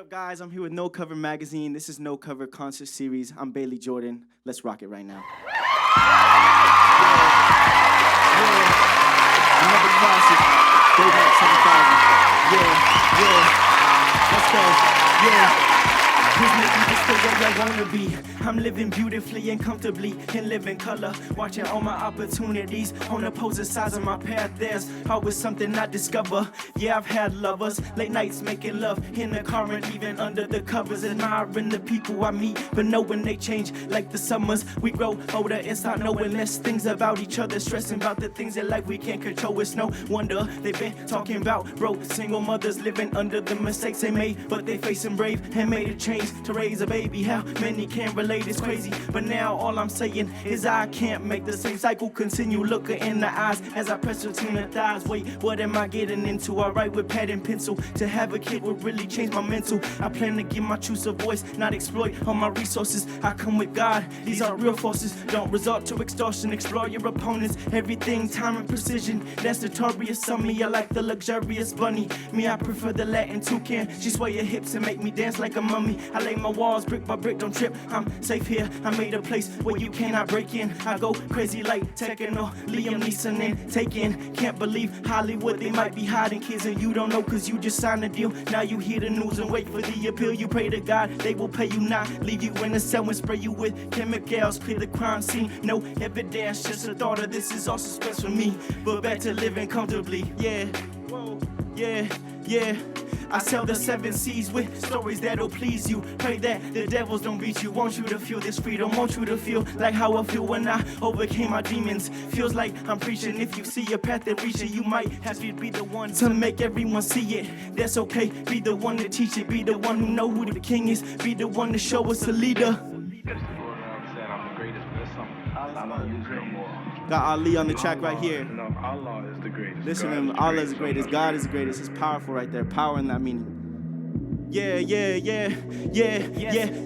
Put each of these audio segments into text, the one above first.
up, guys? I'm here with No Cover Magazine. This is No Cover Concert Series. I'm Bailey Jordan. Let's rock it right now. Another classic. Baymax 7000. Let's go. Please make me just the way I wanna be. I'm living beautifully and comfortably in living color. Watching all my opportunities on the opposite sides of my path. There's always something I discover. Yeah, I've had lovers, late nights making love in the car and even under the covers. Admiring the people I meet, but knowing they change like the summers. We grow older and start knowing less things about each other. Stressing about the things in life we can't control. It's no wonder they've been talking about broke single mothers living under the mistakes they made. But they facing brave and made a change to raise a baby. How many can't relate? It's crazy. But now all I'm saying is I can't make the same cycle continue. Look her in the eyes as I press between her thighs. Wait, what am I getting into? I write with pad and pencil. To have a kid would really change my mental. I plan to give my truth a voice, not exploit all my resources. I come with God. These aren't real forces. Don't resort to extortion. Explore your opponents. Everything, time and precision. That's notorious on me. I like the luxurious bunny. Me, I prefer the Latin toucan. She sway her hips and make me dance like a mummy. I lay my walls brick by brick, don't trip. I'm safe here. I made a place where you cannot break in. I go crazy like Tekken or Liam Neeson and Taken. Can't believe Hollywood, they might be hiding kids and you don't know cause you just signed a deal. Now you hear the news and wait for the appeal. You pray to God, they will pay you not. Leave you in a cell and spray you with chemicals. Clear the crime scene, no evidence. Just a thought of this is all suspense for me. But back to living comfortably, yeah. Whoa, yeah. I sell the 7 C's with stories that'll please you. Pray that the devils don't beat you. Want you to feel this freedom. Want you to feel like how I feel when I overcame my demons. Feels like I'm preaching. If you see a path that reaching, you might have to be the one to make everyone see it. That's okay. Be the one to teach it. Be the one who know who the king is. Be the one to show us a leader. Got Ali on the track right here. No, Allah is the greatest. Listen to him. Allah is the greatest. God is the greatest. It's powerful right there. Power in that meaning. Yeah.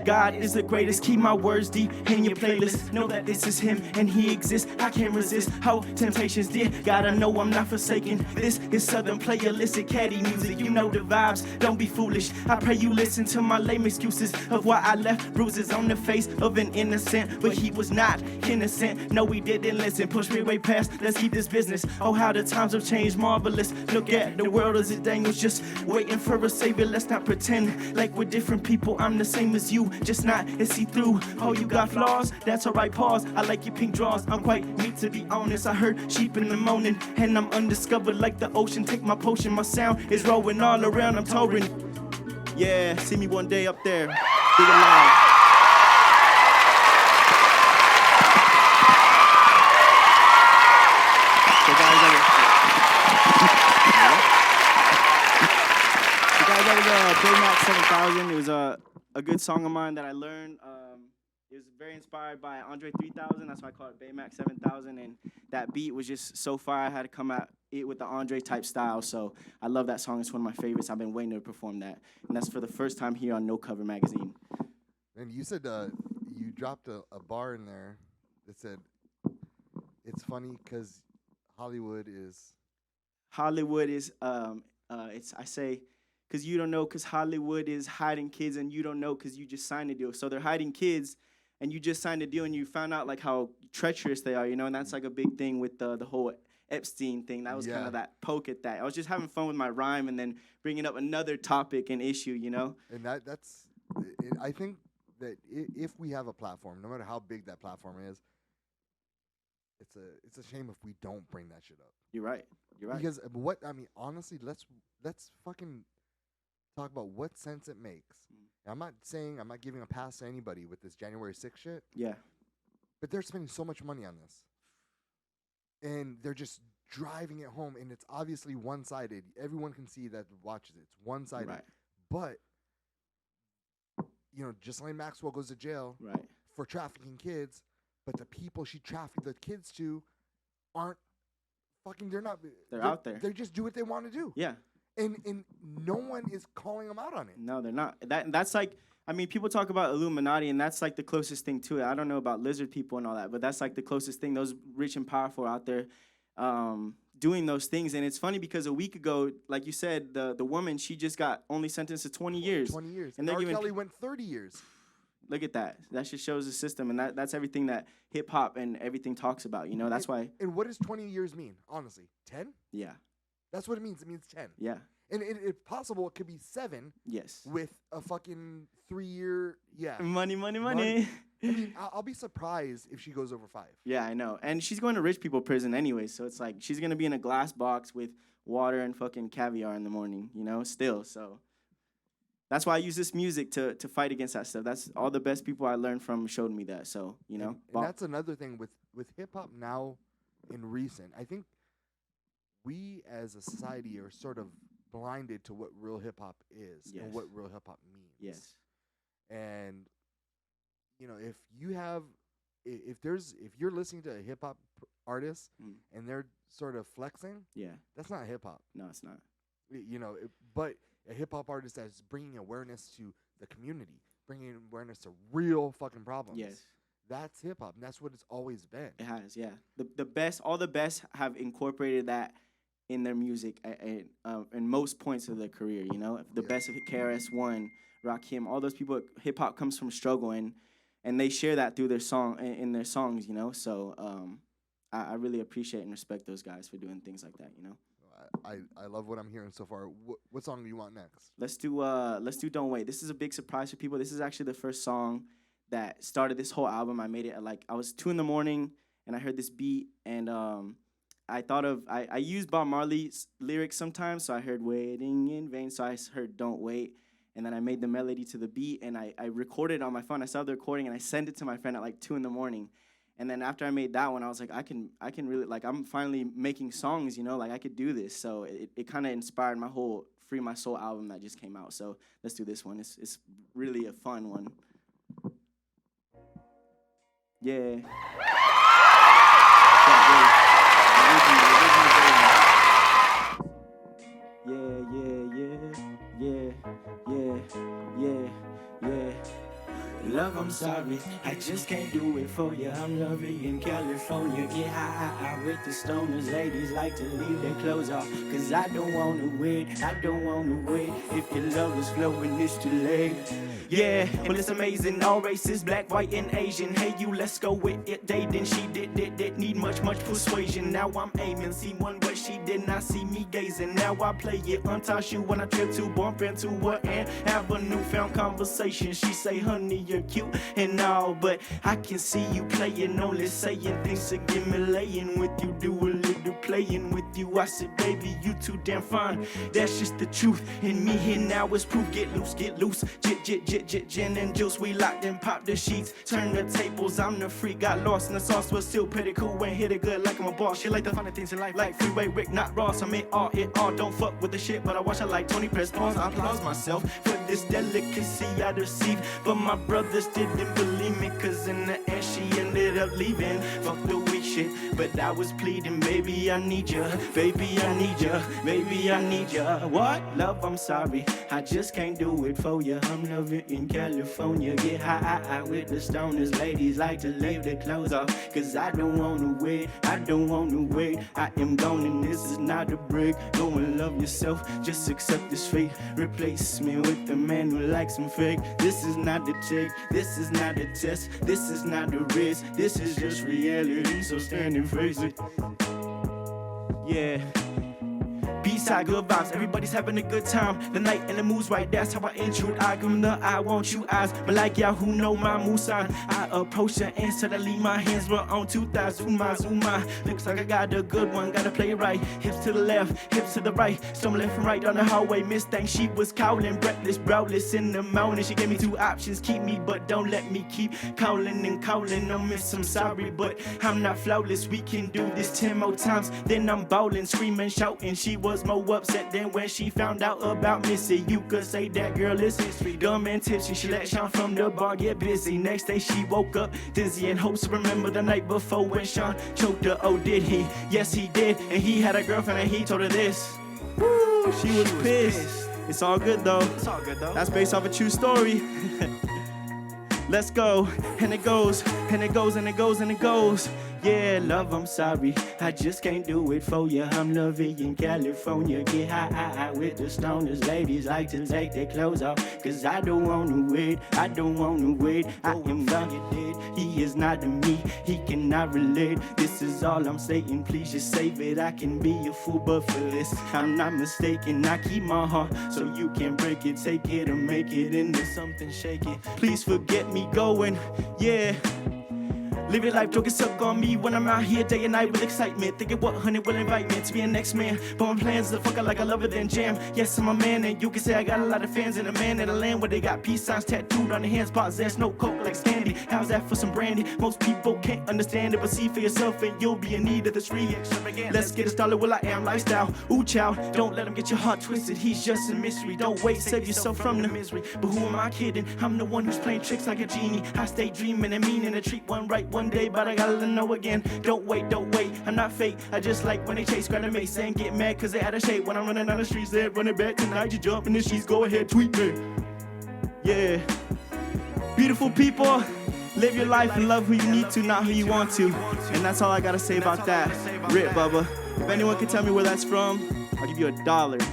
God is the greatest. Keep my words deep in your playlist. Know that this is him and he exists. I can't resist how temptations did. Gotta know I'm not forsaken. This is Southern playlist, caddy music. You know the vibes. Don't be foolish. I pray you listen to my lame excuses of why I left bruises on the face of an innocent. But he was not innocent. No, he didn't listen. Push me way past. Let's keep this business. Oh, how the times have changed. Marvelous. Look at the world as it dangles. Just waiting for a savior. Let's not pretend like we're different people. I'm the same as you, just not as see-through. Oh, you got flaws? That's alright, pause. I like your pink draws. I'm quite neat to be honest. I heard sheep in the morning, and I'm undiscovered like the ocean. Take my potion, my sound is rolling all around. I'm touring. Yeah, see me one day up there. Big and loud. So guys, that was Baymax 7000. It was a good song of mine that I learned. It was very inspired by Andre 3000. That's why I call it Baymax 7000. And that beat was just so fire. I had to come at it with the Andre type style. So I love that song. It's one of my favorites. I've been waiting to perform that. And that's for the first time here on No Cover Magazine. And you said you dropped a bar in there that said, it's funny because Hollywood is, I say, because you don't know, because Hollywood is hiding kids and you don't know because you just signed a deal. So they're hiding kids and you just signed a deal and you found out like how treacherous they are, you know, and that's like a big thing with the whole Epstein thing. That was kind of that poke at that. I was just having fun with my rhyme and then bringing up another topic and issue, you know. And I think that if we have a platform, no matter how big that platform is, it's a shame if we don't bring that shit up. You're right. Because honestly, let's fucking talk about what sense it makes. I'm not giving a pass to anybody with this January 6th shit. Yeah. But they're spending so much money on this. And they're just driving it home, and it's obviously one-sided. Everyone can see that watches it. It's one-sided. Right. But, you know, Ghislaine Maxwell goes to jail for trafficking kids, but the people she trafficked the kids to aren't fucking, they're out there. They just do what they want to do. Yeah. And no one is calling them out on it. No, they're not. That's like, I mean, people talk about Illuminati, and that's like the closest thing to it. I don't know about lizard people and all that, but that's like the closest thing. Those rich and powerful out there doing those things. And it's funny because a week ago, like you said, the woman, she just got only sentenced to 20 years. 20 years. And And they're R. giving Kelly went 30 years. Look at that. That just shows the system, and that's everything that hip hop and everything talks about. You know, that's why. And what does 20 years mean, honestly? 10? Yeah. That's what it means. It means 10. Yeah. And if possible, it could be 7 Yes. with a fucking 3-year, yeah. Money. I mean, I'll be surprised if she goes over 5. Yeah, I know. And she's going to rich people prison anyway, so it's like she's gonna be in a glass box with water and fucking caviar in the morning. You know, still. So that's why I use this music to fight against that stuff. That's all the best people I learned from showed me that. So, you know. And that's another thing with hip hop now in recent. I think we as a society are sort of blinded to what real hip hop is Yes. and what real hip hop means. Yes. And you know, if you're listening to a hip hop artist Mm. and they're sort of flexing, Yeah. that's not hip hop. No, it's not. You know, but a hip hop artist that's bringing awareness to the community, bringing awareness to real fucking problems. Yes. That's hip hop, and that's what it's always been. It has, yeah. The best, all the best have incorporated that in their music in most points of their career. You know, the Yeah. best of KRS-One, Rakim, all those people. Hip hop comes from struggle, and they share that through their song in their songs. You know, so I really appreciate and respect those guys for doing things like that. You know. I love what I'm hearing so far. What song do you want next? Let's do Don't Wait. This is a big surprise for people. This is actually the first song that started this whole album. I made it at I was 2 a.m. and I heard this beat, and I use Bob Marley's lyrics sometimes, so I heard Waiting in Vain, so I heard Don't Wait, and then I made the melody to the beat, and I recorded it on my phone. I started the recording, and I sent it to my friend at 2 a.m. And then after I made that one, I was like, I can really, I'm finally making songs, you know, I could do this. So it kind of inspired my whole Free My Soul album that just came out. So let's do this one. It's really a fun one. Yeah. Yeah. Love, I'm sorry, I just can't do it for you. I'm loving in California. Get high with the stoners. Ladies like to leave their clothes off, cause I don't wanna wait. If your love is flowing, it's too late. Yeah, well, it's amazing. All races, black, white, and Asian. Hey, you, let's go with it. Dating, she did need much persuasion. Now I'm aiming, see one, but she did not see me gazing. Now I play it, untie you when I trip to bump into her and have a newfound conversation. She say, honey, you're cute and all, but I can see you playing, only saying things to get me laying with you. Do a little playing with you. I said, baby, you too damn fine. That's just the truth. And me here now is proof. Get loose. Gin and juice. We locked and pop the sheets. Turn the tables. I'm the freak. Got lost in the sauce, but still pretty cool. Ain't hit it good like I'm a boss. She like the finer things in life, like Freeway Rick, not Ross. I mean, it all. Don't fuck with the shit, but I watch it like Tony press pause. I applaud myself for this delicacy I received, but my brothers didn't believe me, cause in the end she ended up leaving. Fuck the weak shit, but I was pleading, baby, I need ya. What? Love, I'm sorry, I just can't do it for ya. I'm loving in California. Get high with the stoners. Ladies like to leave their clothes off, cause I don't wanna wait. I am gone and this is not a break. Go and love yourself, just accept this fate. Replace me with the man who likes some fake. This is not the take, this is not a test, this is not a risk, this is just reality, so stand and face it. Yeah. B-side, good vibes, everybody's having a good time. The night and the mood's right, that's how I intrude. I give 'em the I want you eyes, but like y'all who know my mood sign. I approach her and suddenly my hands were on 2 thighs. Zuma. Looks like I got a good one, gotta play it right. Hips to the left, hips to the right. Storm left and right down the hallway. Miss Thang, she was calling, breathless, browless in the morning. She gave me 2 options, keep me, but don't let me keep calling and calling. I miss, I'm sorry, but I'm not flawless. We can do this 10 more times, then I'm bawling, screaming, shouting. She was more upset than when she found out about Missy. You could say that girl is history, dumb and tipsy. She let Sean from the bar get busy. Next day she woke up dizzy and hopes to remember the night before when Sean choked her. Oh, did he? Yes, he did. And he had a girlfriend and he told her this. Woo, she was pissed. It's all good though. That's based off a true story. Let's go, and it goes, and it goes, and it goes, and it goes. Yeah, love, I'm sorry. I just can't do it for you. I'm loving in California. Get high with the stoners. Ladies like to take their clothes off. Cause I don't wanna wait. I don't wanna wait. I am gonna dead. He is not to me. He cannot relate. This is all I'm saying. Please just save it. I can be a fool, but for this, I'm not mistaken. I keep my heart so you can break it. Take it or make it into something shaky. Please forget me going. Yeah. Live your life, joking suck on me when I'm out here day and night with excitement. Thinking what honey will invite me to be a next man. But my plans is to fuck it like I love it, then jam. Yes, I'm a man, and you can say I got a lot of fans. And a man in a land where they got peace signs tattooed on their hands. Possess no coke like Sandy. How's that for some brandy? Most people can't understand it, but see for yourself and you'll be in need of this re-extravagant. Let's get it started, will I am lifestyle. Ooh, child, don't let him get your heart twisted. He's just a mystery. Don't wait, save yourself from the misery. But who am I kidding? I'm the one who's playing tricks like a genie. I stay dreaming and meaning to treat one right one day, but I gotta let know again. Don't wait, I'm not fake. I just like when they chase, grab the mace and get mad cause they out of shape. When I'm running down the streets, they're running back tonight. You jump in the sheets, go ahead, tweet me. Yeah. Beautiful people, live your life and love who you need to, not who you want to. And that's all I gotta say about that. Rip, Bubba. If anyone can tell me where that's from, I'll give you $1. Okay.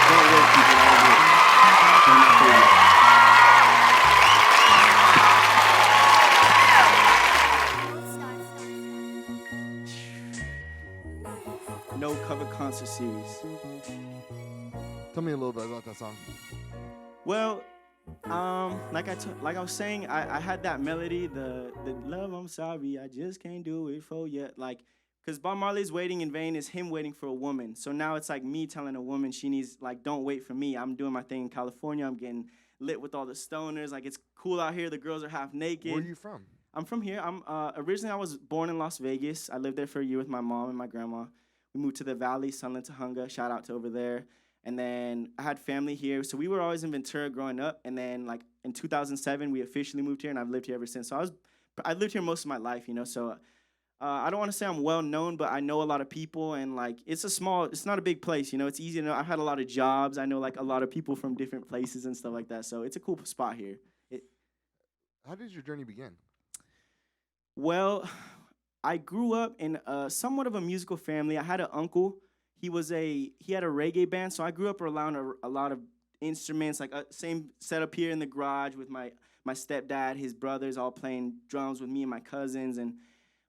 Don't wait, people. No cover concert series. Tell me a little bit about that song. Well, like I was saying, I had that melody, the love, I'm sorry, I just can't do it for you. Like, cause Bob Marley's Waiting in Vain is him waiting for a woman. So now it's like me telling a woman she needs, like, don't wait for me. I'm doing my thing in California. I'm getting lit with all the stoners. Like, it's cool out here. The girls are half naked. Where are you from? I'm from here. I'm originally I was born in Las Vegas. I lived there for a year with my mom and my grandma. We moved to the Valley, Sunland, Tahunga. Shout out to over there. And then I had family here. So we were always in Ventura growing up. And then like in 2007, we officially moved here, and I've lived here ever since. So I lived here most of my life, you know. So I don't want to say I'm well known, but I know a lot of people, and like it's not a big place, you know. It's easy to know. I've had a lot of jobs. I know like a lot of people from different places and stuff like that. So it's a cool spot here. How did your journey begin? Well, I grew up in somewhat of a musical family. I had an uncle. He had a reggae band, so I grew up around a lot of instruments, like same setup here in the garage with my stepdad, his brothers all playing drums with me and my cousins, and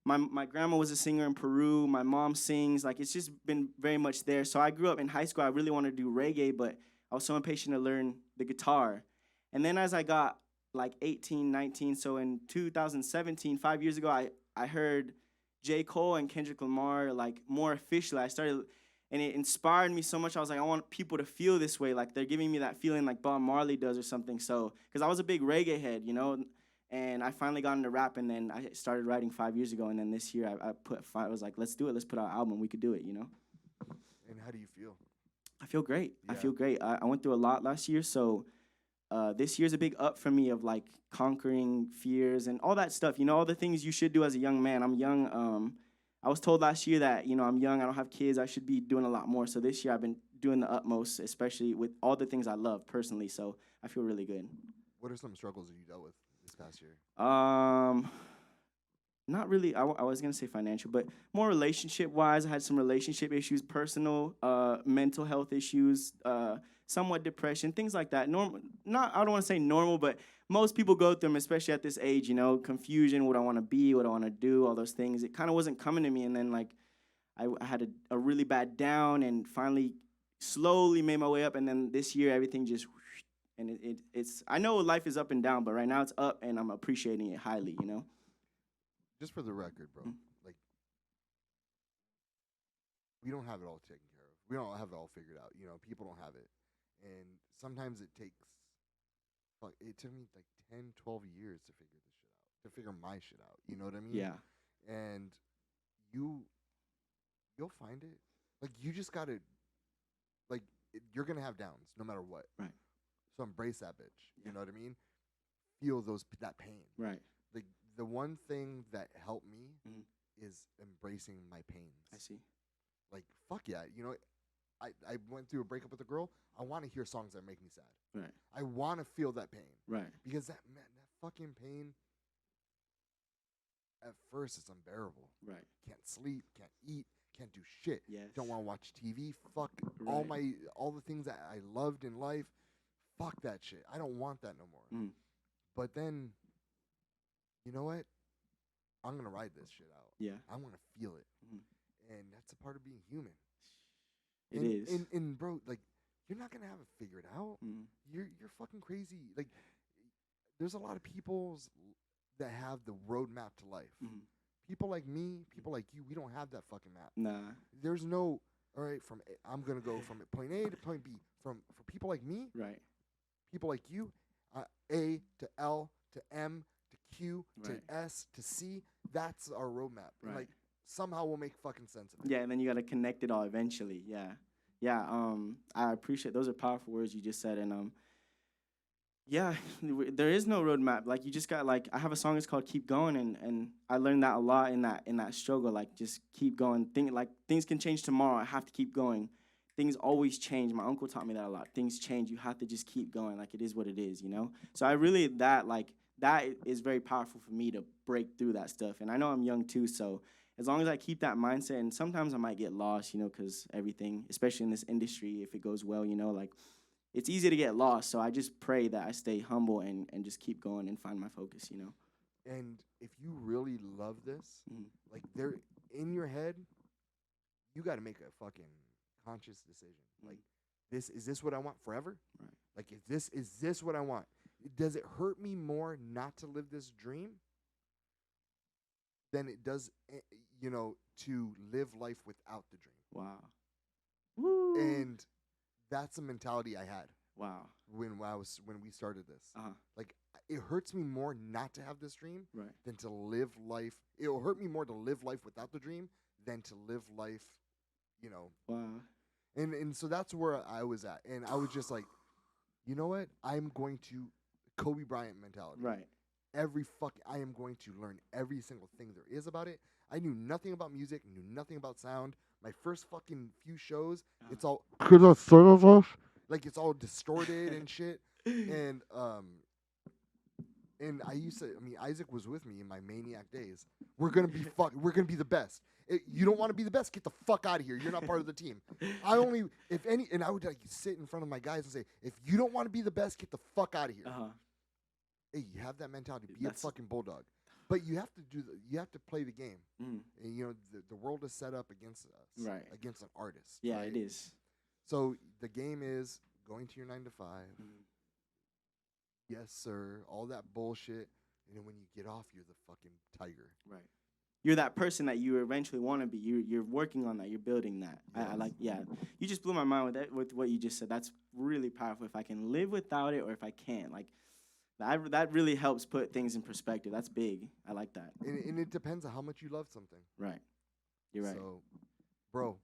my grandma was a singer in Peru. My mom sings. Like, it's just been very much there. So I grew up in high school. I really wanted to do reggae, but I was so impatient to learn the guitar. And then as I got like 18, 19, so in 2017, 5 years ago, I heard J. Cole and Kendrick Lamar like more officially. And it inspired me so much. I was like, I want people to feel this way. Like, they're giving me that feeling like Bob Marley does or something. So, because I was a big reggae head, you know, and I finally got into rap, and then I started writing 5 years ago. And then this year I was like, let's do it. Let's put out an album. We could do it, you know. And how do you feel? I feel great. Yeah. I feel great. I went through a lot last year. So this year's a big up for me of like conquering fears and all that stuff. You know, all the things you should do as a young man. I'm young. I was told last year that, you know, I'm young, I don't have kids, I should be doing a lot more. So this year I've been doing the utmost, especially with all the things I love personally. So I feel really good. What are some struggles that you dealt with this past year? Not really. I was going to say financial, but more relationship-wise. I had some relationship issues, personal, mental health issues, somewhat depression, things like that. I don't want to say normal, but most people go through them, especially at this age, you know, confusion, what I want to be, what I want to do, all those things. It kind of wasn't coming to me, and then, like, I had a really bad down and finally slowly made my way up, and then this year everything just, and it's, I know life is up and down, but right now it's up, and I'm appreciating it highly, you know? Just for the record, bro, like, we don't have it all taken care of. We don't have it all figured out. You know, people don't have it. And sometimes it takes, it took me like 10, 12 years to figure this shit out, to figure my shit out. You know what I mean? Yeah. And you'll find it. Like, you just got to, like, you're going to have downs no matter what. Right. So embrace that bitch. Yeah. You know what I mean? Feel that pain. Right. Like, the one thing that helped me is embracing my pains. I see. Like, fuck yeah. You know, I went through a breakup with a girl. I want to hear songs that make me sad. Right. I want to feel that pain. Right. Because that fucking pain at first it's unbearable. Right. Can't sleep, can't eat, can't do shit. Yes. Don't want to watch TV. Fuck all the things that I loved in life. Fuck that shit. I don't want that no more. Mm. But then, you know what? I'm gonna ride this shit out. Yeah. I want to feel it, Mhm. and that's a part of being human. It is. And bro, like, you're not gonna have it figured out. Mm. You're fucking crazy. Like, there's a lot of people that have the roadmap to life. Mhm. People like me, people like you, we don't have that fucking map. Nah. There's no, all right, I'm gonna go from point A to point B. For people like me, Right. people like you, A to L to M to Q to Right. S to C. That's our roadmap. And, Right. like, somehow we'll make fucking sense of it. Yeah, and then you got to connect it all eventually. Yeah. Yeah, I appreciate those are powerful words you just said, and yeah, there is no roadmap. Like, you just got, like, I have a song, it's called Keep Going, and I learned that a lot in that struggle. Like, just keep going. Things can change tomorrow. I have to keep going. Things always change. My uncle taught me that a lot. Things change. You have to just keep going. Like, it is what it is, you know? So I really, that is very powerful for me to break through that stuff. And I know I'm young too, so as long as I keep that mindset, and sometimes I might get lost, you know, because everything, especially in this industry, if it goes well, you know, like, it's easy to get lost. So I just pray that I stay humble and just keep going and find my focus, you know? And if you really love this, Mhm. like, there in your head, you got to make a fucking conscious decision. Like, is this what I want forever? Right. Like, is this what I want? Does it hurt me more not to live this dream than it does, you know, to live life without the dream? Wow. Woo. And that's a mentality I had Wow. when we started this. Uh-huh. Like, it hurts me more not to have this dream Right. than to live life. It'll hurt me more to live life without the dream than to live life, you know. Wow. And so that's where I was at. And I was just like, you know what? I'm going to Kobe Bryant mentality. Right. I am going to learn every single thing there is about it. I knew nothing about music, knew nothing about sound. My first fucking few shows, it's all like, it's all distorted and shit. And Isaac was with me in my maniac days. We're gonna be we're gonna be the best. You don't want to be the best? Get the fuck out of here. You're not part of the team. I would like sit in front of my guys and say, if you don't want to be the best, get the fuck out of here. Uh-huh. Hey, you have that mentality. Be That's- a fucking bulldog. But you have to you have to play the game. Mm. And, you know, the world is set up against us. Right. Against an artist. Yeah, right? it is. So the game is going to your 9 to 5. Mm. Yes, sir. All that bullshit. And then when you get off, you're the fucking tiger. Right. You're that person that you eventually want to be. You're working on that. You're building that. I Yes. like. Yeah. You just blew my mind with that. With what you just said. That's really powerful. If I can live without it, or if I can't, like, that really helps put things in perspective. That's big. I like that. And it depends on how much you love something. Right. You're right. So, bro,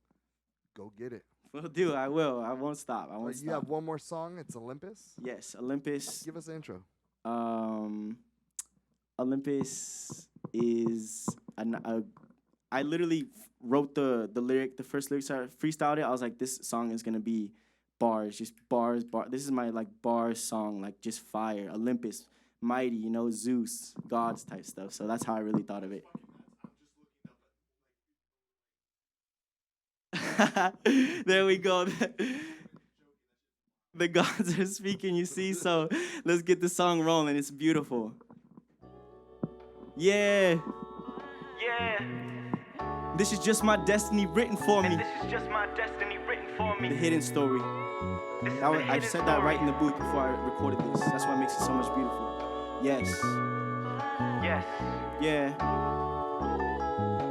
go get it. Will do. I will. I won't stop. I won't You stop. have one more song. It's Olympus. Yes, Olympus. Give us an intro. Olympus is I literally wrote the lyric, the first lyrics. I freestyled it. I was like, this song is gonna be bars, just bars. This is my, like, bar song, like, just fire. Olympus, mighty, you know, Zeus, gods type stuff. So that's how I really thought of it. There we go. The gods are speaking, you see? So let's get the song rolling. It's beautiful. Yeah. Yeah, This is just my destiny written for me. and this is just my destiny written for The me. hidden story. This is That the was, I hidden said that right in story. the booth before I recorded this. That's what makes it so much beautiful. Yes. Yes. Yeah.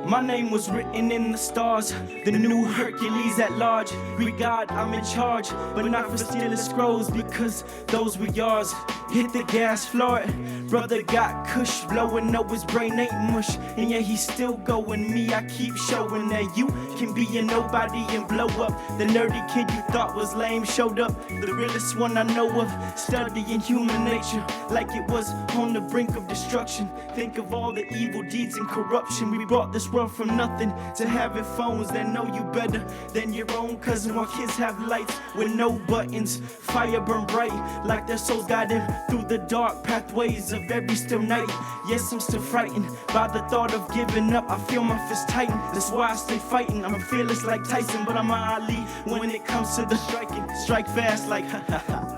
My name was written in the stars, the new Hercules at large. Greek God, I'm in charge, but not for stealing scrolls, because those were yours. Hit the gas floor, brother got kush, blowing up his brain ain't mush, and yeah, he's still going. Me, I keep showing that you can be a nobody and blow up. The nerdy kid you thought was lame showed up, the realest one I know of, studying human nature like it was on the brink of destruction. Think of all the evil deeds and corruption we brought this world world from nothing to having phones that know you better than your own cousin. While kids have lights with no buttons, fire burn bright like their souls guide them through the dark pathways of every still night. Yes, I'm still frightened by the thought of giving up. I feel my fist tighten, that's why I stay fighting. I'm fearless like Tyson, but I'm a Ali when it comes to the striking. Strike fast like ha ha ha.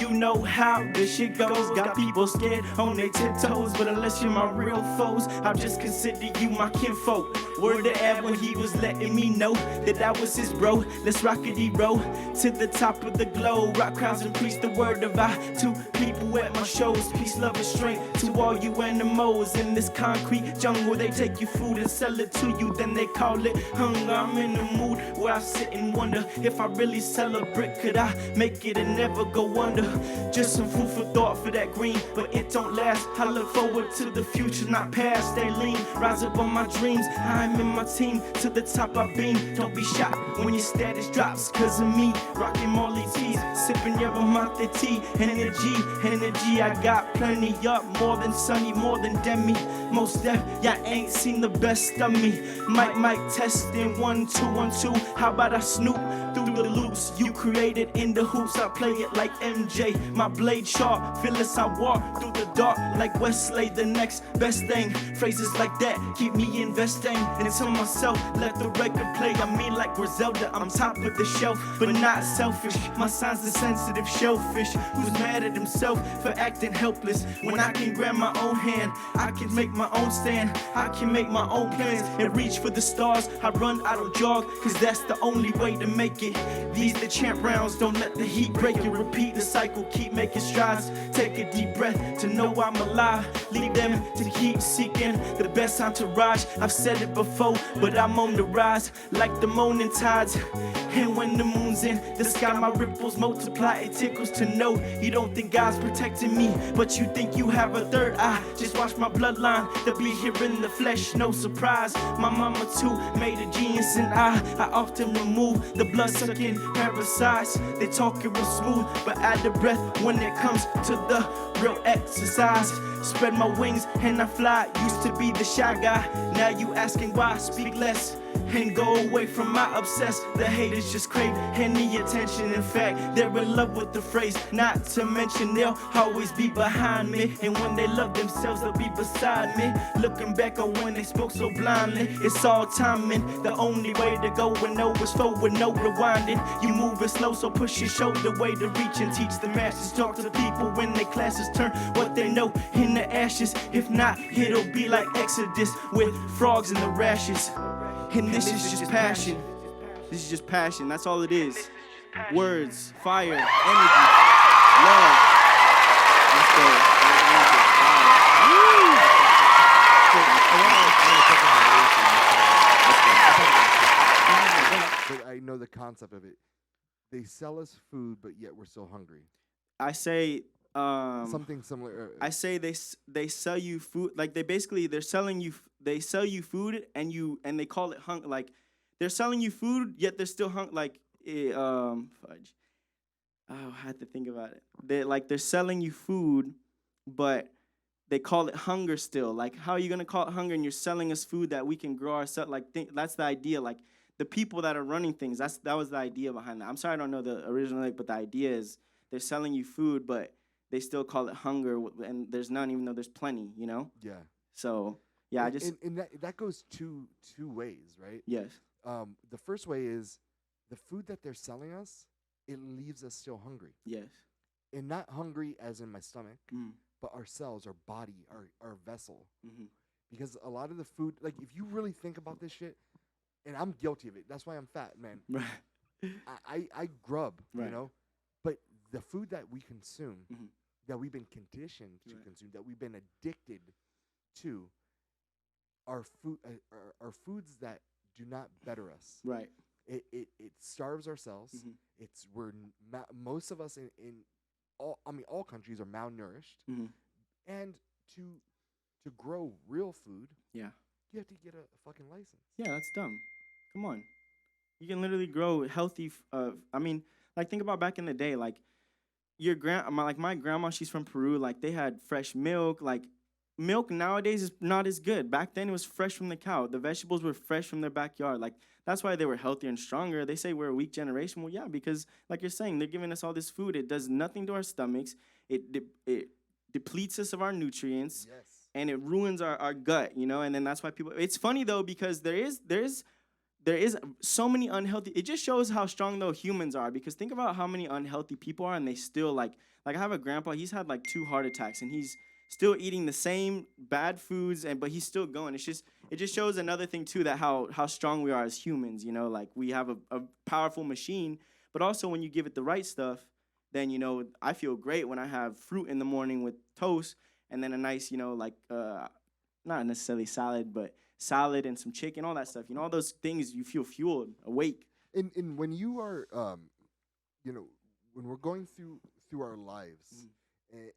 You know how this shit goes. Got people scared on their tiptoes, but unless you're my real foes, I'll just consider you my kinfolk. Word to Ab when he was letting me know that I was his bro. Let's rockety roll to the top of the globe. Rock crowds and preach the word of I to people at my shows. Peace, love, and strength to all you animals in this concrete jungle. They take your food and sell it to you, then they call it hunger. I'm in the mood where I sit and wonder if I really sell a brick, could I make it and never go under? Just some food for thought for that green, but it don't last. I look forward to the future, not past. Stay lean, rise up on my dreams. I'm in my team, to the top I beam. Don't be shocked when your status drops, cause of me. Rocking Molly teas, sipping Yerba tea. Energy, I got plenty up. More than Sunny, more than Demi. Most deaf, y'all ain't seen the best of me. Mike testing 1 2 1 2. How about I snoop through the loops you created in the hoops? I play it like MJ. My blade sharp, fearless I walk through the dark like Wesley. The next best thing, phrases like that keep me investing into myself. Let the record play. I mean like Griselda, I'm top of the shelf, but not selfish. My sign's the sensitive shellfish who's mad at himself for acting helpless. When I can grab my own hand, I can make my own stand. I can make my own plans and reach for the stars. I run, I don't jog, cause that's the only way to make it. These the champ rounds, don't let the heat break it. Repeat the cycle, keep making strides. Take a deep breath to know I'm alive. Leave them to keep seeking the best entourage. I've said it before, but I'm on the rise like the morning tides. And when the moon's in the sky, my ripples multiply. It tickles to know you don't think God's protecting me, but you think you have a third eye. Just watch my bloodline, they'll be here in the flesh, no surprise. My mama too made a genius, and I often remove the blood-sucking parasites. They talk it real smooth, but add the breath when it comes to the real exercise. Spread my wings and I fly. Used to be the shy guy, now you asking why. Speak less and go away from my obsessed. The haters just crave any attention. In fact, they're in love with the phrase. Not to mention they'll always be behind me, and when they love themselves, they'll be beside me. Looking back on when they spoke so blindly, it's all timing. The only way to go and know is forward, no rewinding. You moving slow, so push your shoulder way to reach and teach the masses. Talk to people when their classes turn what they know in the ashes. If not, it'll be like Exodus with frogs in the rashes. And this is just passion. This is just passion. That's all it is. Words, fire, energy, love. Let's go. But I know the concept of it. They sell us food, but yet we're still hungry. I say Something similar. I say they sell you food, like they're selling you, they sell you food and they call it like they're selling you food yet they're still fudge. Oh, I had to think about it. They're selling you food, but they call it hunger still. Like, how are you gonna call it hunger and you're selling us food that we can grow ourselves? Like, that's the idea. Like, the people that are running things, that was the idea behind that. I'm sorry I don't know the original, but the idea is they're selling you food, but they still call it hunger, and there's none, even though there's plenty, you know? Yeah. So, yeah, and that goes two ways, right? Yes. The first way is the food that they're selling us, it leaves us still hungry. Yes. And not hungry as in my stomach, Mm. but ourselves, our body, our vessel. Mm-hmm. Because a lot of the food, like, if you really think about this shit, and I'm guilty of it, that's why I'm fat, man. Right. I grub, Right. you know? But the food that we consume, Mhm. that we've been conditioned to Right. consume, that we've been addicted to, are foods that do not better us. Right. It starves ourselves. Mhm. Most of us in all countries are malnourished, Mhm. and to grow real food, Yeah. you have to get a fucking license. Yeah, that's dumb. Come on. You can literally grow healthy. I mean, like, think about back in the day. Like, my grandma, she's from Peru. Like, they had fresh milk. Like, milk nowadays is not as good. Back then it was fresh from the cow. The vegetables were fresh from their backyard. Like that's why they were healthier and stronger. They say we're a weak generation. Well, yeah, because like you're saying, they're giving us all this food. It does nothing to our stomachs. It depletes us of our nutrients Yes. and it ruins our gut, you know. And then that's why people. It's funny though because there is so many unhealthy. It just shows how strong though humans are because think about how many unhealthy people are and they still like I have a grandpa. He's had like 2 heart attacks and he's still eating the same bad foods but he's still going. It just shows another thing too that how strong we are as humans. You know, like we have a powerful machine, but also when you give it the right stuff, then you know I feel great when I have fruit in the morning with toast and then a nice like not necessarily salad but salad and some chicken, all that stuff. You know, all those things you feel fueled, awake. And when you are when we're going through our lives,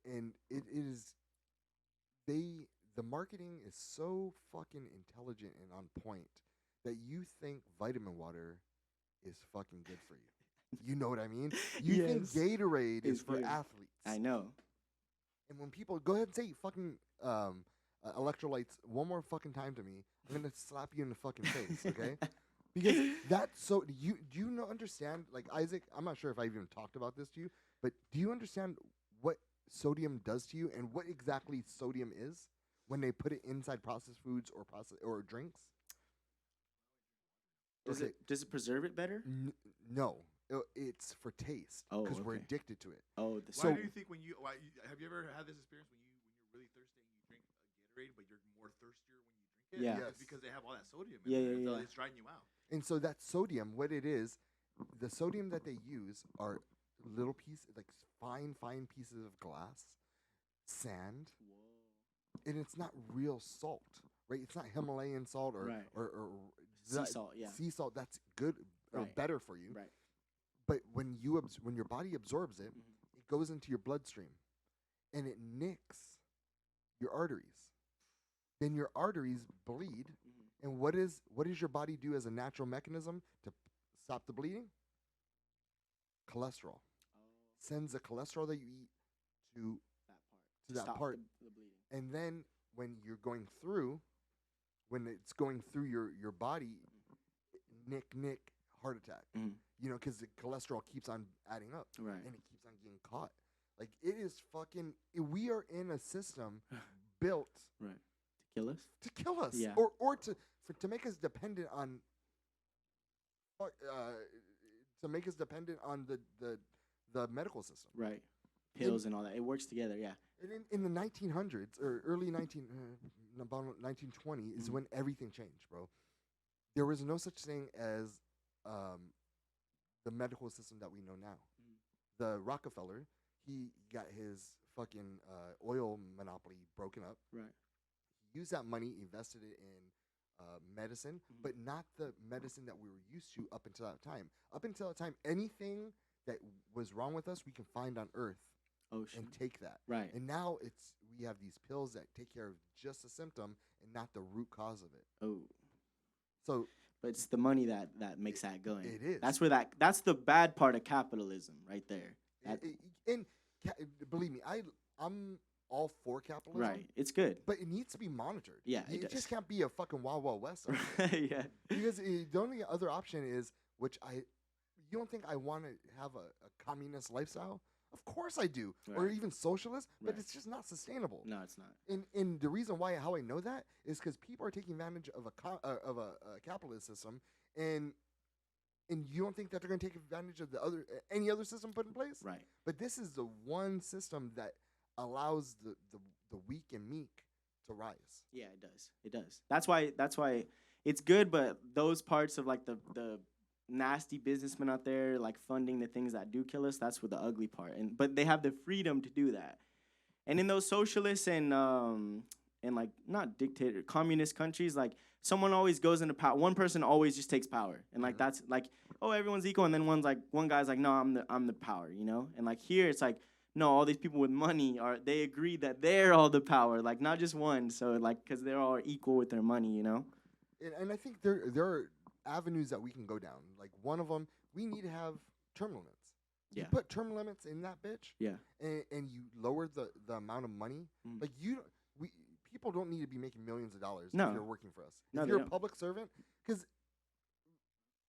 and it is the marketing is so fucking intelligent and on point that you think vitamin water is fucking good for you. You know what I mean? You think Yes. Gatorade is It's for good. athletes. I know. And when people go ahead and say fucking electrolytes one more fucking time to me, I'm gonna slap you in the fucking face, okay? Because that's so. Do you know understand? Like Isaac, I'm not sure if I even talked about this to you, but do you understand what sodium does to you and what exactly sodium is when they put it inside processed foods or drinks? Does Okay. it preserve it better? No, it's for taste Oh, because we're okay. addicted to it. Oh, the Why do you think have you ever had this experience when you're really thirsty and you drink a Gatorade, but you're more thirstier when you drink it? Yeah. Yes. It's because they have all that sodium in Yeah, there. yeah, So yeah. it's drying you out. And so that sodium, what it is, the sodium that they use are little pieces, like fine pieces of glass, sand, and it's not real salt, right? It's not Himalayan salt or Right. or Sea salt, yeah. sea salt. That's good or Right. better for you. Right. But when when your body absorbs it, it goes into your bloodstream, and it nicks your arteries. Then your arteries bleed. And what does your body do as a natural mechanism to stop the bleeding? Cholesterol. Sends the cholesterol that you eat to To that stop part. the bleeding. and then when you're going through, when it's going through your body, nick, heart attack. Mhm. You know, because the cholesterol keeps on adding up, Right. and it keeps on getting caught. Like it is fucking. We are in a system built Right. To kill us? to kill us, Yeah. or to make us dependent on, to make us dependent on the medical system. Right. Pills and all that. It works together, yeah. And in the 1900s or early about 1920 is Mhm. when everything changed, bro. There was no such thing as the medical system that we know now. The Rockefeller, he got his fucking oil monopoly broken up. Right. He used that money, invested it in medicine, but not the medicine that we were used to up until that time. Up until that time, anything that was wrong with us, we can find on Earth Oh, shit. and take that. Right. And now we have these pills that take care of just a symptom and not the root cause of it. Oh. So But it's the money that makes that going. it is. That's where that's the bad part of capitalism right there. That- and believe me, I'm all for capitalism. right. It's good. But it needs to be monitored. Yeah, it it does. just can't be a fucking Wild Wild West. out there. Yeah. Because the only other option is, you don't think I want to have a communist lifestyle? Of course I do, or Right. even socialist, but Right. it's just not sustainable. No, it's not. And the reason how I know that is because people are taking advantage of a capitalist system, and you don't think that they're going to take advantage of any other system put in place? Right. But this is the one system that allows the weak and meek to rise. Yeah, it does. It does. That's why it's good, but those parts of like the nasty businessmen out there like funding the things that do kill us, that's what the ugly part. But they have the freedom to do that. And in those socialists and like not dictator communist countries, like someone always goes into power. One person always just takes power. And like that's like, oh, everyone's equal, and then one guy's like, no, I'm the power, you know? And like here it's like, no, all these people with money they agree that they're all the power, like not just one. So like, because they're all equal with their money, you know. And I think there are avenues that we can go down. Like one of them, we need to have term limits. Yeah. You put term limits in that bitch, Yeah. and you lower the amount of money. Mm. Like people don't need to be making millions of dollars No. if you're working for us. No, If they you're a don't. public servant, because,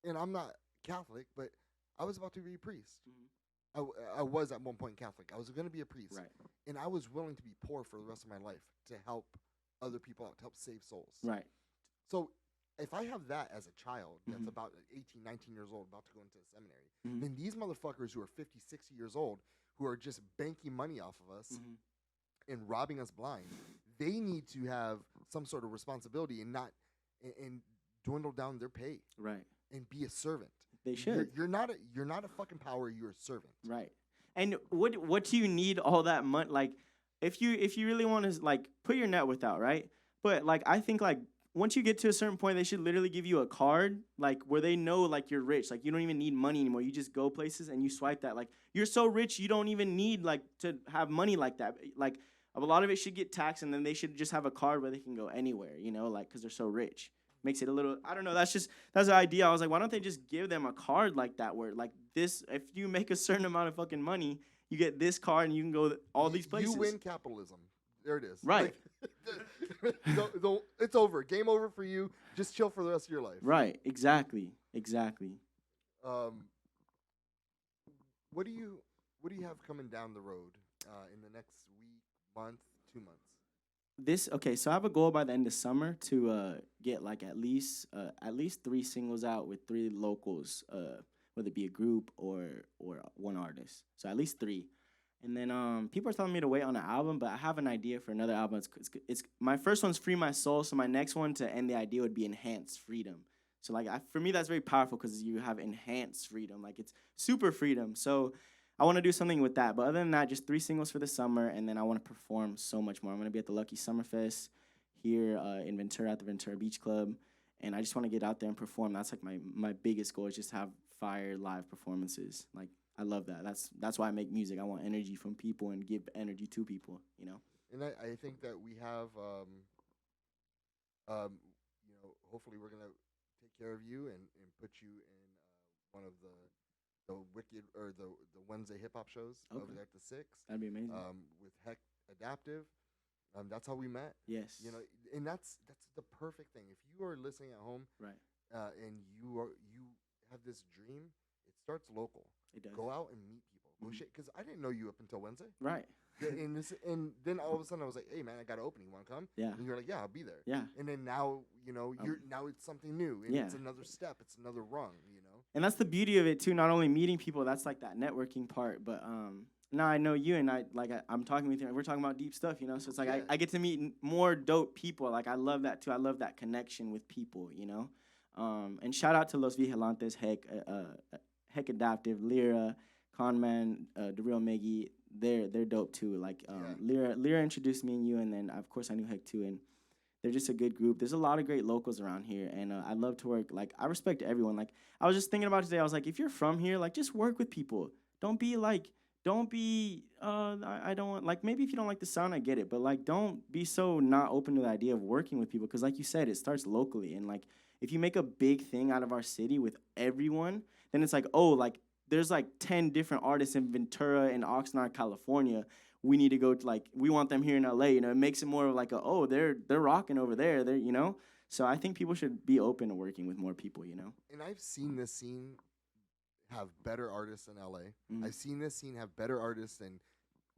and I'm not Catholic, but I was about to be a priest. I was at one point Catholic. I was going to be a priest. Right. And I was willing to be poor for the rest of my life to help other people out, to help save souls. Right. So if I have that as a child that's Mhm. about 18, 19 years old, about to go into a seminary, Mhm. then these motherfuckers who are 50, 60 years old, who are just banking money off of us Mhm. and robbing us blind, they need to have some sort of responsibility and not and dwindle down their pay Right. and be a servant. They should. You're not a fucking power. You're a servant. Right. And what do you need all that money? Like, if you really want to like put your net worth out, right? But like I think like once you get to a certain point, they should literally give you a card like where they know like you're rich. Like you don't even need money anymore. You just go places and you swipe that. Like you're so rich, you don't even need like to have money like that. Like a lot of it should get taxed, and then they should just have a card where they can go anywhere. You know, like because they're so rich. Makes it a little, I don't know, that's the idea. I was like, why don't they just give them a card like that where like this, if you make a certain amount of fucking money, you get this card and you can go all these places. You win capitalism. There it is. Right. Like, it's over. Game over for you. Just chill for the rest of your life. Right, exactly. What do you have coming down the road in the next week, month, 2 months? Okay, so I have a goal by the end of summer to get like at least 3 singles out with 3 locals, whether it be a group or one artist. So at least 3. And then people are telling me to wait on an album, but I have an idea for another album. It's my first one's Free My Soul, so my next one to end the idea would be Enhanced Freedom. So like for me that's very powerful because you have enhanced freedom, like it's super freedom. So I want to do something with that. But other than that, just 3 singles for the summer, and then I want to perform so much more. I'm going to be at the Lucky Summerfest here in Ventura at the Ventura Beach Club, and I just want to get out there and perform. That's like my biggest goal is just have fire live performances. Like I love that. That's why I make music. I want energy from people and give energy to people, you know? And I think that we have, hopefully we're going to take care of you and put you in one of the Wicked or the Wednesday hip hop shows over Okay. there at the 6. That'd be amazing. With Heck Adaptive. That's how we met. Yes. You know, and that's the perfect thing. If you are listening at home, Right. And you have this dream, it starts local. It does. Go out and meet people. Go Mhm. shit, because I didn't know you up until Wednesday. Right. And then all of a sudden I was like, hey man, I got an opening. You want to come? Yeah. And you're like, yeah, I'll be there. Yeah. And then now now it's something new, and Yeah. it's another step. It's another rung. And that's the beauty of it too. Not only meeting people, that's like that networking part. But now I know you, and I'm talking with you, and we're talking about deep stuff, you know. So it's like Yeah. I get to meet more dope people. Like I love that too. I love that connection with people, you know. And shout out to Los Vigilantes, Heck Adaptive, Lyra, Conman, The Real Miggy. They're dope too. Like Lyra introduced me and you, and then of course I knew Heck too, and they're just a good group. There's a lot of great locals around here, and I love to work. Like, I respect everyone. Like, I was just thinking about today. I was like, if you're from here, like, just work with people. Don't be, I don't want, like, maybe if you don't like the sound, I get it. But, like, don't be so not open to the idea of working with people. Because, like you said, it starts locally. And, like, if you make a big thing out of our city with everyone, then it's like, oh, like, there's, like, 10 different artists in Ventura and Oxnard, California. We need to go to, like, we want them here in LA, you know. It makes it more of like they're rocking over there, you know. So I think people should be open to working with more people, you know. And I've seen this scene have better artists in LA. Mhm. I've seen this scene have better artists in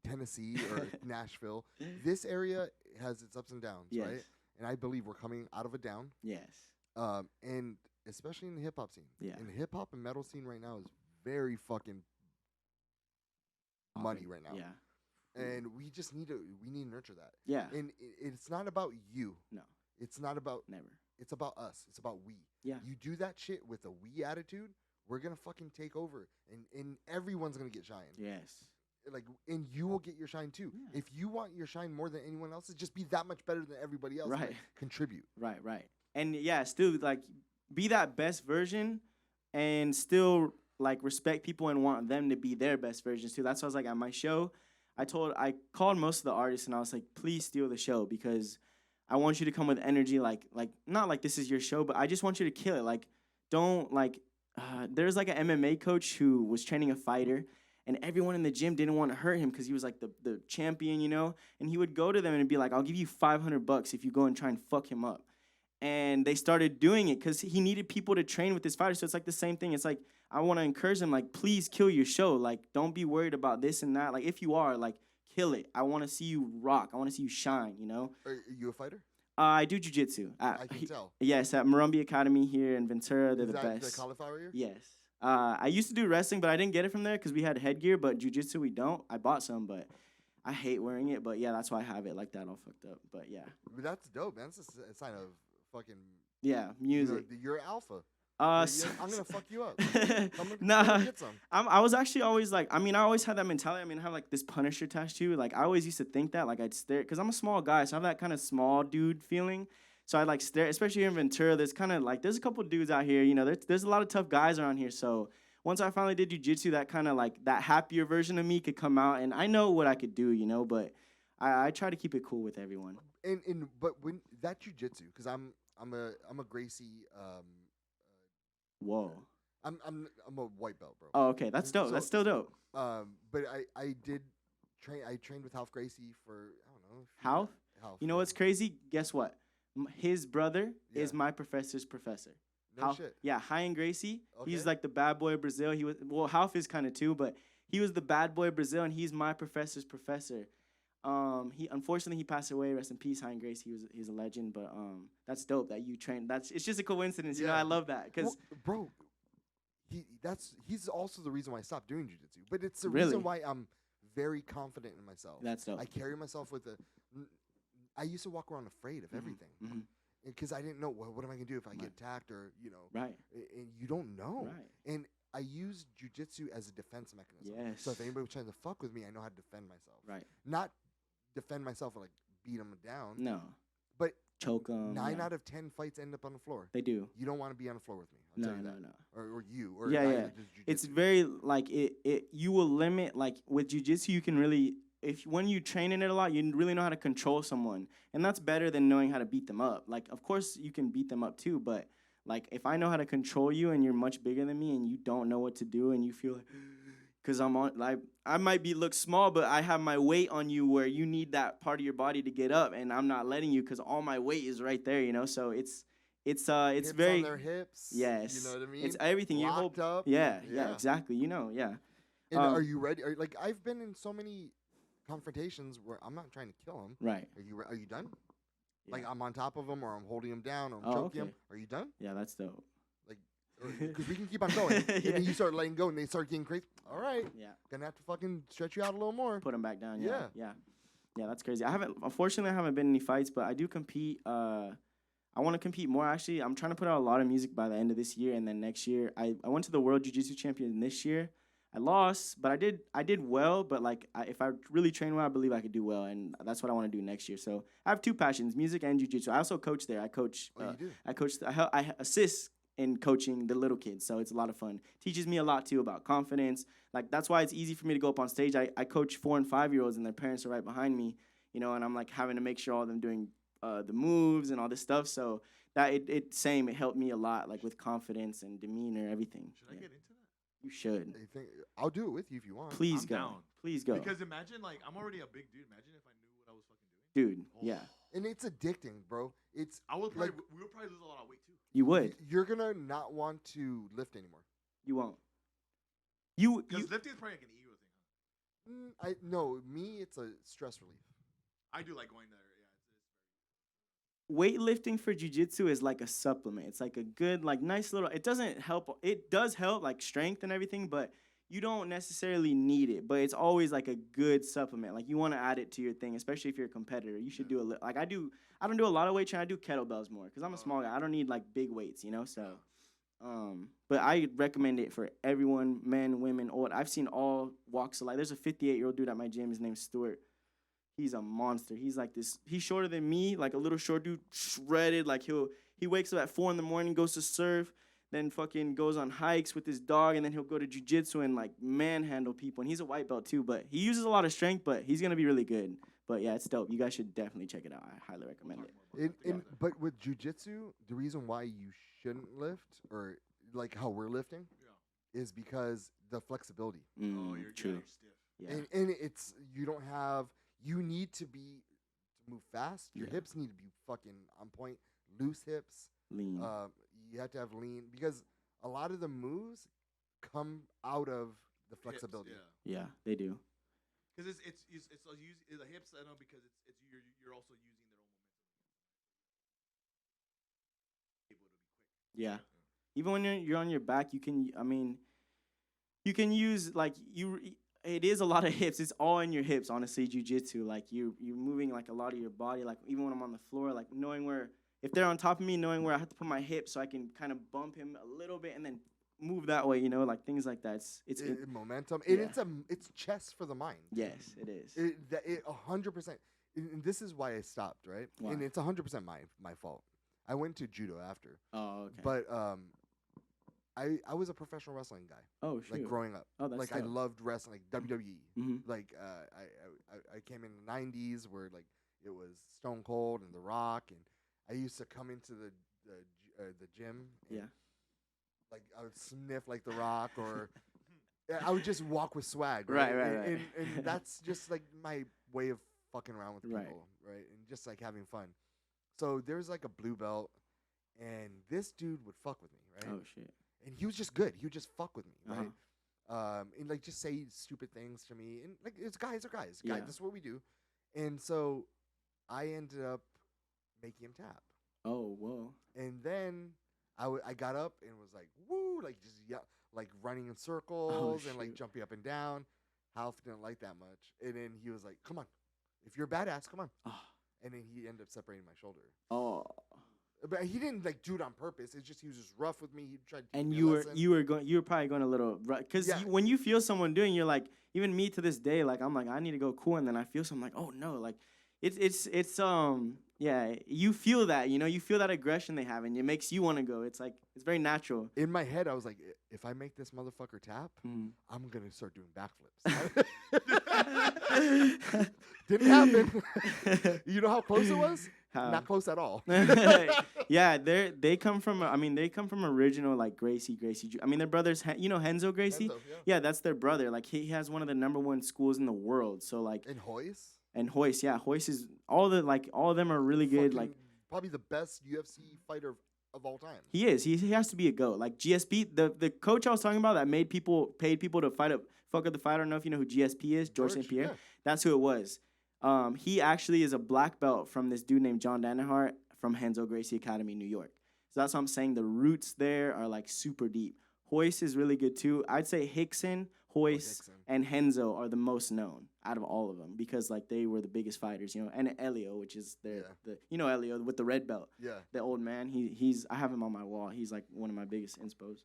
Tennessee or Nashville. This area has its ups and downs, Yes. right? And I believe we're coming out of a down. Yes. And especially in the hip hop scene. Yeah. And the hip hop and metal scene right now is very fucking money right now. Yeah. And we need to nurture that. Yeah. And it's not about you. No. It's not about Never. It's about us. It's about we. Yeah. You do that shit with a we attitude, we're gonna fucking take over, and everyone's gonna get shine. Yes. Like, and you will get your shine too. Yeah. If you want your shine more than anyone else's, just be that much better than everybody else. Right. And contribute. Right. And yeah, still like be that best version, and still like respect people and want them to be their best versions too. That's why I was like at my show. I called most of the artists and I was like, please steal the show because I want you to come with energy, like not like this is your show, but I just want you to kill it. Like, don't like. There's like an MMA coach who was training a fighter, and everyone in the gym didn't want to hurt him because he was like the champion, you know. And he would go to them and be like, "I'll give you $500 if you go and try and fuck him up." And they started doing it because he needed people to train with his fighters. So it's like the same thing. It's like I want to encourage them, like, please kill your show. Like, don't be worried about this and that. Like, if you are, like, kill it. I want to see you rock. I want to see you shine. You know. Are you a fighter? I do jujitsu. I can tell. Yes, at Murumbi Academy here in Ventura. They're Is the that best. the cauliflower ear? Yes. I used to do wrestling, but I didn't get it from there because we had headgear. But jujitsu, we don't. I bought some, but I hate wearing it. But yeah, that's why I have it like that, all fucked up. But yeah, But that's dope, man. That's a sign of fucking yeah, you know, music. you're alpha. So- I'm gonna fuck you up. Come Nah, get some. I was actually always like, I mean, I always had that mentality. I mean, I have like this Punisher tattoo. Like, I always used to think that, like, I'd stare, because I'm a small guy, so I have that kind of small dude feeling. So I'd like stare, especially here in Ventura. There's kind of like, there's a couple dudes out here, you know, there's a lot of tough guys around here. So once I finally did jujitsu, that kind of like, that happier version of me could come out, and I know what I could do, you know, but I try to keep it cool with everyone. But when that jujitsu, because I'm a Gracie. Whoa. I'm a white belt, bro. Oh, okay. That's dope. So- That's still dope. But I did train. I trained with Half Gracie for I don't know. Half? Half. You know what's crazy? Guess what? His brother is Yeah. my professor's professor. No Half, shit. yeah, Ryan Gracie. He's Okay. like the bad boy of Brazil. He was Half is kind of too, but he was the bad boy of Brazil, and he's my professor's professor. He unfortunately he passed away. Rest in peace, Ryan Gracie. He's a legend, but that's dope that you train. It's just a coincidence, you know. Yeah. I love that because Well, bro, he's also the reason why I stopped doing jujitsu. But it's the Really? reason why I'm very confident in myself. that's dope. I carry myself with I used to walk around afraid of everything Mhm. because I didn't know what am I gonna do if I get attacked or Right. and you don't know. Right. And I use jujitsu as a defense mechanism. Yes. So if anybody was trying to fuck with me, I know how to defend myself. Right. Not defend myself and like beat them down. No. But Choke them. 9 out of 10 fights end up on the floor. They do. You don't want to be on the floor with me. I'll No, tell you no, that. no. Or you. Or Yeah, I yeah. just It's jujitsu. very like it you will limit, like with jujitsu you can really, if when you train in it a lot, you really know how to control someone, and that's better than knowing how to beat them up. Like, of course you can beat them up too, but like if I know how to control you and you're much bigger than me and you don't know what to do and you feel like, because I'm on, like, I might look small, but I have my weight on you where you need that part of your body to get up, and I'm not letting you because all my weight is right there, you know. So it's Hips very on their hips. yes. You know what I mean? It's everything. Your whole Locked up. yeah, exactly. You know, yeah. And Um, are you ready? Like I've been in so many confrontations where I'm not trying to kill him. Right. Are you done? Like Yeah. I'm on top of him, or I'm holding him down, or I'm Oh, choking him. okay. Are you done? Yeah, that's dope. Because we can keep on going. And Yeah. then you start letting go, and they start getting crazy. All right, Yeah. gonna have to fucking stretch you out a little more. Put them back down. Yeah. Yeah. Yeah. Yeah, that's crazy. Unfortunately, I haven't been in any fights, but I do compete. I want to compete more, actually. I'm trying to put out a lot of music by the end of this year, and then next year. I went to the World Jiu-Jitsu Champion this year. I lost, but I did well. But like, if I really train well, I believe I could do well, and that's what I want to do next year. So I have two passions: music and jiu-jitsu. I also coach there. I coach. Oh, you do? I coach. I assist in coaching the little kids, so it's a lot of fun. Teaches me a lot too about confidence. Like, that's why it's easy for me to go up on stage. I coach 4 and 5-year-olds, and their parents are right behind me, you know, and I'm like having to make sure all of them doing the moves and all this stuff. So that it helped me a lot, like with confidence and demeanor, everything. Should I Yeah. get into that? You should. They think I'll do it with you if you want. Please I'm go. down. Please go. Because imagine, like, I'm already a big dude. Imagine if I knew what I was fucking doing. Dude, Oh. yeah. And it's addicting, bro. It's I would probably, Like- we would probably lose a lot of weight too. You would. you're gonna not want to lift anymore. You won't. You Because lifting is probably like an ego thing. Huh? Me, it's a stress relief. I do like going there. Yeah, weightlifting for jiu-jitsu is like a supplement. It's like a good, like, nice little, it doesn't help, it does help like strength and everything, but you don't necessarily need it. But it's always like a good supplement. Like, you want to add it to your thing, especially if you're a competitor. You should do a like I don't do a lot of weight training. I do kettlebells more because I'm a small guy. I don't need like big weights, you know. So but I recommend it for everyone, men, women, old. I've seen all walks of life. There's a 58-year-old dude at my gym. His name's Stuart. He's a monster. He's like this. He's shorter than me, like a little short dude, shredded. Like he wakes up at 4 a.m, goes to surf, then fucking goes on hikes with his dog, and then he'll go to jujitsu and like manhandle people. And he's a white belt too, but he uses a lot of strength. But he's gonna be really good. But yeah, it's dope. You guys should definitely check it out. I highly recommend it. But with jujitsu, the reason why you shouldn't lift, or like how we're lifting, is because the flexibility. Oh, Mm, you're true. You're stiff. Yeah. And it's you don't have you need to move fast. Your Yeah. hips need to be fucking on point. Loose hips. Lean. You have to have lean because a lot of the moves come out of the Hips, flexibility. yeah. Yeah, they do. Because it's the hips. I know because it's you're also using their own momentum. Able to be quick. Yeah. Even when you're on your back, you can. I mean, you can use like you. It is a lot of hips. It's all in your hips, honestly. Jiu-jitsu, like you're moving like a lot of your body. Like even when I'm on the floor, like knowing where if they're on top of me, knowing where I have to put my hips so I can kind of bump him a little bit and then move that way. You know, like things like that. It's Momentum. And Yeah. it's chess for the mind. yes, it is. It 100%. And this is why I stopped, right? Why? And it's 100% my fault. I went to judo after, Oh, okay. but I was a professional wrestling guy, oh, shoot. like growing up. Oh, that's Like I dope. loved wrestling, like WWE. Mm-hmm. Like I came in the '90s where like it was Stone Cold and The Rock, and I used to come into the gym. And, Yeah. Like I would sniff like The Rock, or I would just walk with swag. Right, Right, right, right. And that's just like my way of fucking around with people, Right. right? And just like having fun. So there's like a blue belt, and this dude would fuck with me, right? Oh shit. And he was just good. He would just fuck with me, Uh-huh. right? And like just say stupid things to me, and like it's guys are guys. Yeah. Guys, this is what we do. And so I ended up making him tap. Oh whoa. And then I got up and was like, woo, like just like running in circles and like shoot. jumping up and down. Half didn't like that much. And then he was like, come on. If you're a badass, come on. Oh. And then he ended up separating my shoulder. Oh. But he didn't like do it on purpose. It's just he was just rough with me. He tried to teach And me a you were lesson. you were probably going a little because Yeah. when you feel someone doing, you're like, even me to this day, like I'm like I need to go cool, and then I feel something like, oh no, like it's yeah, you feel that, you know, you feel that aggression they have, and it makes you want to go. It's like it's very natural. In my head, I was like, if I make this motherfucker tap, Mm. I'm gonna start doing backflips. Didn't happen. You know how close it was? How? Not close at all. Yeah, they come from they come from original like Gracie. I mean, their brothers. You know Henzo Gracie. Enzo, yeah. Yeah, that's their brother. Like he has one of the #1 schools in the world. So like And Hoyce. and Hoist, yeah, Hoist is all of them are really good. Like fucking probably the best UFC fighter of all time. he is. He has to be a GOAT. Like GSP, the coach I was talking about that paid people to fuck up the fight. I don't know if you know who GSP is, George St. Pierre. yeah. That's who it was. He actually is a black belt from this dude named John Danaher from Henzo Gracie Academy, New York. So that's what I'm saying. The roots there are like super deep. Hoist is really good too. I'd say Hickson, Hoist, Hickson. and Henzo are the most known out of all of them because like they were the biggest fighters, you know. And Elio, which is the you know Elio with the red belt, Yeah. the old man. He's I have him on my wall. He's like one of my biggest inspos.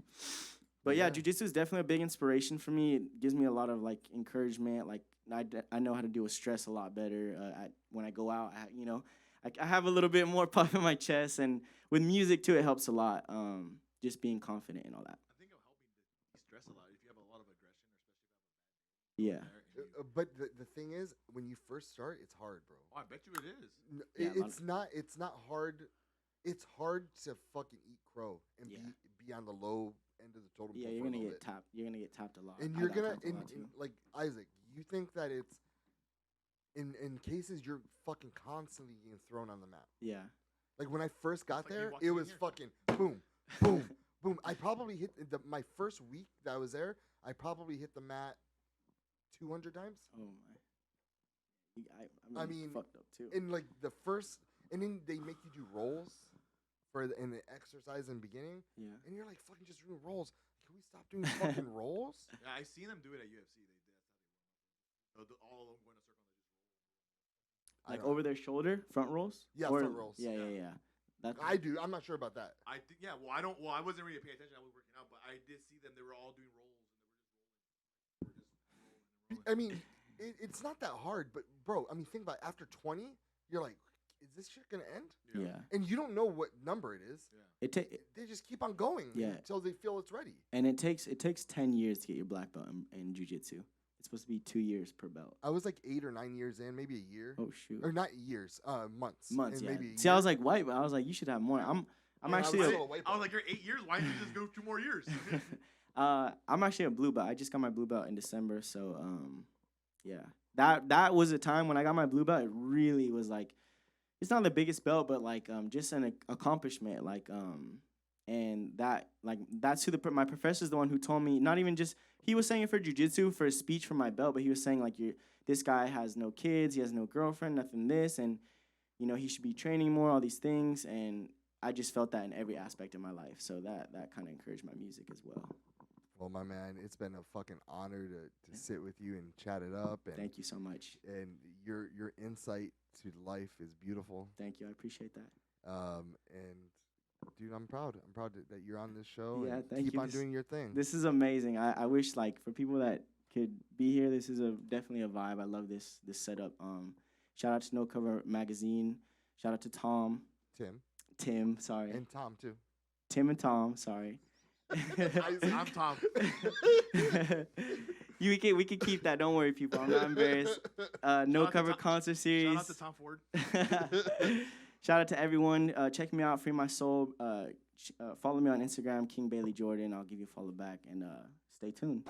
But yeah, Yeah. jiu-jitsu is definitely a big inspiration for me. It gives me a lot of like encouragement. Like I know how to deal with stress a lot better. When I go out, I have a little bit more puff in my chest, and with music too, it helps a lot. Just being confident and all that. I think it'll help you de-stress a lot if you have a lot of aggression, or especially Yeah. But the thing is, when you first start, it's hard, bro. Oh, I bet you it is. Yeah, a lot It's not hard. It's hard to fucking eat crow and Yeah. be on the low end of the totem Yeah, pole you're for a gonna little get bit. tapped. You're gonna get tapped a lot. And I you're got gonna tapped a lot, too. like Isaac. You think that it's in cases you're fucking constantly getting thrown on the mat. Yeah. Like when I first got like me there, walking it in was here. fucking boom, boom, boom. I probably hit my first week that I was there. I probably hit the mat 200 times. Oh my. I mean, mean, fucked up too. In like the first, and then they make you do rolls in the exercise in the beginning, Yeah. and you're like fucking just doing rolls. Can we stop doing fucking rolls? Yeah, I've seen them do it at UFC. That's how they warm up. All of them go in a circle and they just roll. I Like don't- over their shoulder, front rolls. Yeah, Or- front rolls. Yeah, yeah, Yeah. yeah. That's I do. I'm not sure about that. I think yeah. Well, I don't. Well, I wasn't really paying attention. I was working out, but I did see them. They were all doing rolls, and they were just rolling. They were just rolling and rolling. I mean, it's not that hard, but bro, I mean, think about it. After 20, you're like, is this shit gonna end? yeah. And you don't know what number it is. It ta- They just keep on going Yeah. until they feel it's ready. and it takes 10 years to get your black belt in jiu-jitsu. It's supposed to be 2 years per belt. I was like 8 or 9 years in, maybe a year, Oh shoot. or not years, months. Months, and yeah. Maybe a See, I year. was like white, but I was like, you should have more. I'm Yeah, I actually was a, a little white I was belt. like, you're 8 years. Why didn't you just go 2 more years? I'm actually a blue belt. I just got my blue belt in December, so yeah. That was a time when I got my blue belt. It really was like, it's not the biggest belt, but like just an accomplishment. Like and that's who my professor's the one who told me. Not even just he was saying it for jujitsu for a speech for my belt, but he was saying like this guy has no kids, he has no girlfriend, nothing this, and you know he should be training more, all these things, and I just felt that in every aspect of my life. So that kind of encouraged my music as well. Well, my man, it's been a fucking honor to sit with you and chat it up. And Thank you so much. And your insight to life is beautiful. Thank you. I appreciate that. And dude, I'm proud. I'm proud that you're on this show. Yeah, and thank keep you. on doing your thing. This is amazing. I wish like for people that could be here, this is definitely a vibe. I love this setup. Shout out to No Cover Magazine. Shout out to Tim, sorry. And Tom too. Tim and Tom, sorry. I'm Tom. we can keep that. Don't worry, people. I'm not embarrassed. No out to Cover Tom- concert series. Shout out to Tom Ford. Shout out to everyone. Check me out, Free My Soul. Follow me on Instagram, King Bailey Jordan. I'll give you a follow back, and stay tuned.